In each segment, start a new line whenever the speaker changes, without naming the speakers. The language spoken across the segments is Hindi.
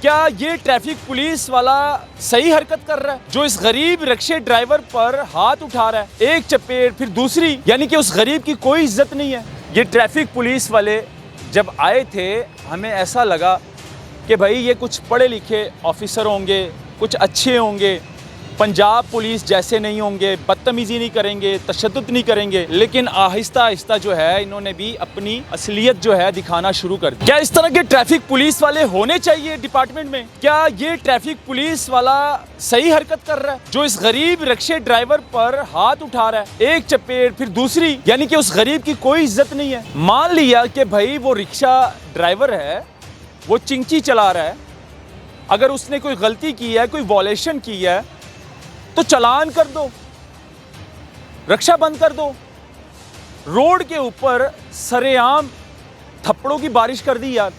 क्या ये ट्रैफिक पुलिस वाला सही हरकत कर रहा है जो इस गरीब रिक्शे ड्राइवर पर हाथ उठा रहा है? एक चपेट फिर दूसरी, यानी कि उस गरीब की कोई इज्जत नहीं है। ये ट्रैफिक पुलिस वाले जब आए थे हमें ऐसा लगा कि भाई ये कुछ पढ़े लिखे ऑफिसर होंगे, कुछ अच्छे होंगे, पंजाब पुलिस जैसे नहीं होंगे, बदतमीज़ी नहीं करेंगे, तशद्दुद नहीं करेंगे। लेकिन आहिस्ता आहिस्ता जो है इन्होंने भी अपनी असलियत जो है दिखाना शुरू कर दी। क्या इस तरह के ट्रैफिक पुलिस वाले होने चाहिए डिपार्टमेंट में? क्या ये ट्रैफिक पुलिस वाला सही हरकत कर रहा है जो इस गरीब रिक्शे ड्राइवर पर हाथ उठा रहा है? एक चपेट फिर दूसरी, यानी कि उस गरीब की कोई इज्जत नहीं है। मान लिया कि भाई वो रिक्शा ड्राइवर है, वो चिंची चला रहा है, अगर उसने कोई गलती की है, कोई वॉलेशन की है तो चालान कर दो, रक्षा बंद कर दो। रोड के ऊपर सरेआम थप्पड़ों की बारिश कर दी यार,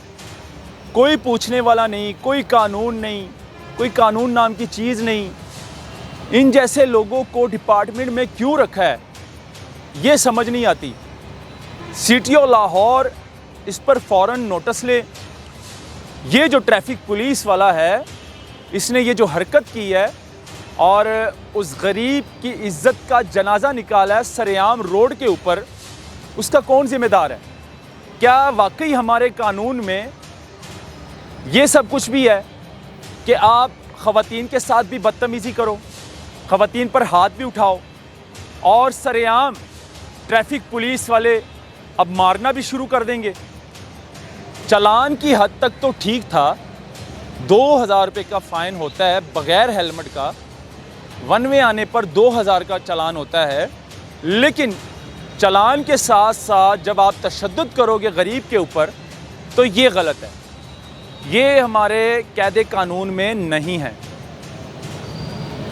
कोई पूछने वाला नहीं, कोई कानून नहीं, कोई कानून नाम की चीज़ नहीं। इन जैसे लोगों को डिपार्टमेंट में क्यों रखा है ये समझ नहीं आती। सिटी लाहौर इस पर फ़ौरन नोटिस ले। ये जो ट्रैफिक पुलिस वाला है इसने ये जो हरकत की है और उस गरीब की इज्जत का जनाजा निकाला है सरेआम रोड के ऊपर, उसका कौन जिम्मेदार है? क्या वाकई हमारे कानून में ये सब कुछ भी है कि आप ख़वातीन के साथ भी बदतमीज़ी करो, ख़वातीन पर हाथ भी उठाओ और सरेआम ट्रैफिक पुलिस वाले अब मारना भी शुरू कर देंगे? चालान की हद तक तो ठीक था, 2000 रुपये का फ़ाइन होता है बग़ैर हेलमेट का, वन वे आने पर 2000 का चालान होता है। लेकिन चालान के साथ साथ जब आप तशद्दुद करोगे गरीब के ऊपर तो ये गलत है, ये हमारे कायदे कानून में नहीं है।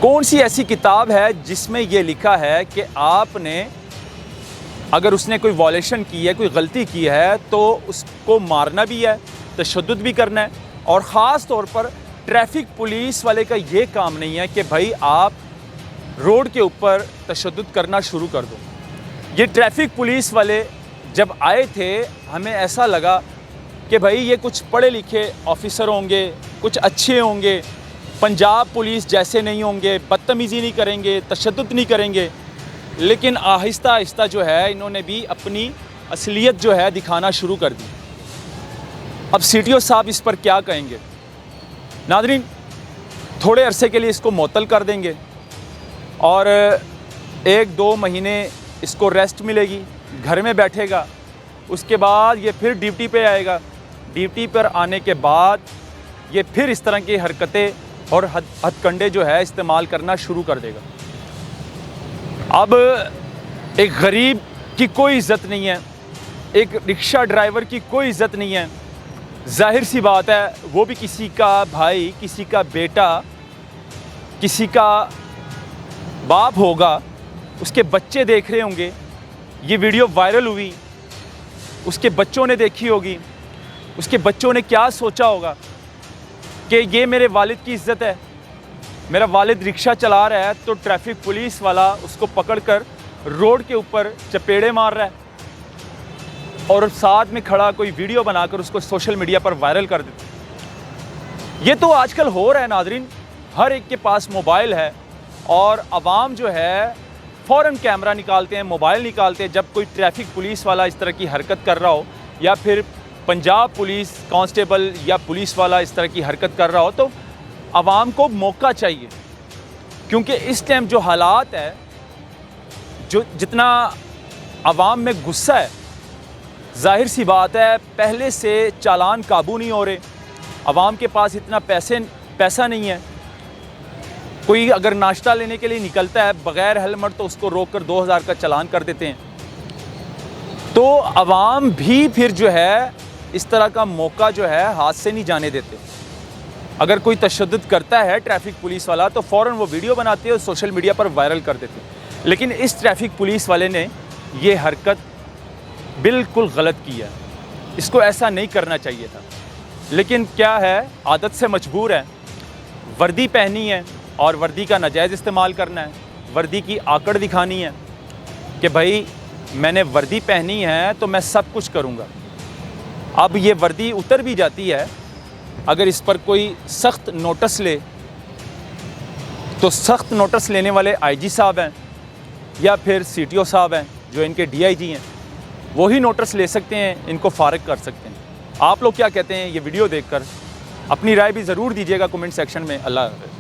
कौन सी ऐसी किताब है जिसमें ये लिखा है कि आपने अगर उसने कोई वॉलेशन की है, कोई गलती की है तो उसको मारना भी है, तशद्दुद भी करना है? और ख़ास तौर पर ट्रैफिक पुलिस वाले का ये काम नहीं है कि भाई आप रोड के ऊपर तशद्दुद करना शुरू कर दो। ये ट्रैफिक पुलिस वाले जब आए थे हमें ऐसा लगा कि भाई ये कुछ पढ़े लिखे ऑफिसर होंगे, कुछ अच्छे होंगे, पंजाब पुलिस जैसे नहीं होंगे, बदतमीज़ी नहीं करेंगे, तशद्दुद नहीं करेंगे। लेकिन आहिस्ता आहिस्ता जो है इन्होंने भी अपनी असलियत जो है दिखाना शुरू कर दी। अब सीटीओ साहब इस पर क्या कहेंगे? नाज़रीन, थोड़े अरसे के लिए इसको मुअत्तल कर देंगे और 1-2 महीने इसको रेस्ट मिलेगी, घर में बैठेगा, उसके बाद ये फिर ड्यूटी पे आएगा। ड्यूटी पर आने के बाद ये फिर इस तरह की हरकतें और हथकंडे जो है इस्तेमाल करना शुरू कर देगा। अब एक गरीब की कोई इज़्ज़त नहीं है, एक रिक्शा ड्राइवर की कोई इज़्ज़त नहीं है। जाहिर सी बात है वो भी किसी का भाई, किसी का बेटा, किसी का बाप होगा, उसके बच्चे देख रहे होंगे, ये वीडियो वायरल हुई, उसके बच्चों ने देखी होगी, उसके बच्चों ने क्या सोचा होगा कि ये मेरे वालिद की इज़्ज़त है, मेरा वालिद रिक्शा चला रहा है तो ट्रैफिक पुलिस वाला उसको पकड़कर रोड के ऊपर चपेड़े मार रहा है और साथ में खड़ा कोई वीडियो बनाकर उसको सोशल मीडिया पर वायरल कर देते हैं। ये तो आजकल हो रहा है नाज़रीन, हर एक के पास मोबाइल है और आवाम जो है फ़ौरन कैमरा निकालते हैं, मोबाइल निकालते हैं जब कोई ट्रैफिक पुलिस वाला इस तरह की हरकत कर रहा हो या फिर पंजाब पुलिस कांस्टेबल या पुलिस वाला इस तरह की हरकत कर रहा हो तो आवाम को मौका चाहिए। क्योंकि इस टाइम जो हालात है, जो जितना आवाम में गुस्सा है, जाहिर सी बात है पहले से चालान काबू नहीं हो रहे, आवाम के पास इतना पैसा नहीं है। कोई अगर नाश्ता लेने के लिए निकलता है बग़ैर हेलमेट तो उसको रोककर 2000 का चालान कर देते हैं। तो आवाम भी फिर जो है इस तरह का मौका जो है हाथ से नहीं जाने देते। अगर कोई तशद्दुद करता है ट्रैफिक पुलिस वाला तो फ़ौरन वो वीडियो बनाते हैं और सोशल मीडिया पर वायरल कर देते हैं। लेकिन इस ट्रैफिक पुलिस वाले ने ये हरकत बिल्कुल गलत की है, इसको ऐसा नहीं करना चाहिए था। लेकिन क्या है, आदत से मजबूर है, वर्दी पहनी है और वर्दी का नाजायज़ इस्तेमाल करना है, वर्दी की आकड़ दिखानी है कि भाई मैंने वर्दी पहनी है तो मैं सब कुछ करूँगा। अब ये वर्दी उतर भी जाती है अगर इस पर कोई सख्त नोटिस ले तो सख्त नोटिस लेने वाले आईजी साहब हैं या फिर सीटीओ साहब हैं जो इनके डीआईजी हैं, वही नोटिस ले सकते हैं, इनको फारिग कर सकते हैं। आप लोग क्या कहते हैं ये वीडियो देखकर? अपनी राय भी ज़रूर दीजिएगा कमेंट सेक्शन में। अल्लाह हाफ़िज़।